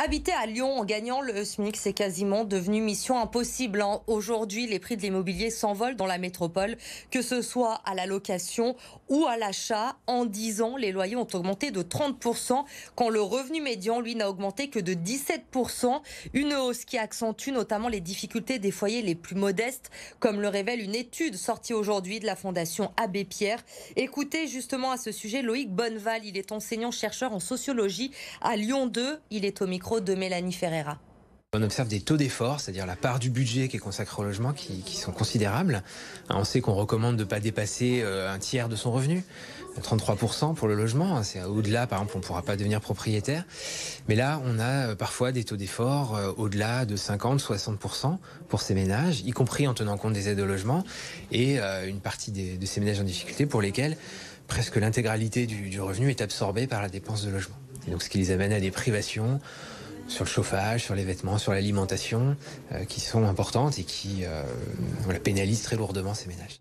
Habiter à Lyon en gagnant le SMIC, c'est quasiment devenu mission impossible. Aujourd'hui, les prix de l'immobilier s'envolent dans la métropole, que ce soit à la location ou à l'achat. En 10 ans, les loyers ont augmenté de 30%, quand le revenu médian, lui, n'a augmenté que de 17%. Une hausse qui accentue notamment les difficultés des foyers les plus modestes, comme le révèle une étude sortie aujourd'hui de la Fondation Abbé Pierre. Écoutez justement à ce sujet Loïc Bonneval, il est enseignant-chercheur en sociologie à Lyon 2. Il est au micro de Mélanie Ferreira. On observe des taux d'effort, c'est-à-dire la part du budget qui est consacrée au logement, qui sont considérables. On sait qu'on recommande de ne pas dépasser un tiers de son revenu, 33% pour le logement. C'est au-delà, par exemple, on ne pourra pas devenir propriétaire. Mais là, on a parfois des taux d'effort au-delà de 50-60% pour ces ménages, y compris en tenant compte des aides au logement, et une partie de ces ménages en difficulté pour lesquels presque l'intégralité du revenu est absorbée par la dépense de logement. Et donc, ce qui les amène à des privations sur le chauffage, sur les vêtements, sur l'alimentation, qui sont importantes et qui pénalisent très lourdement ces ménages.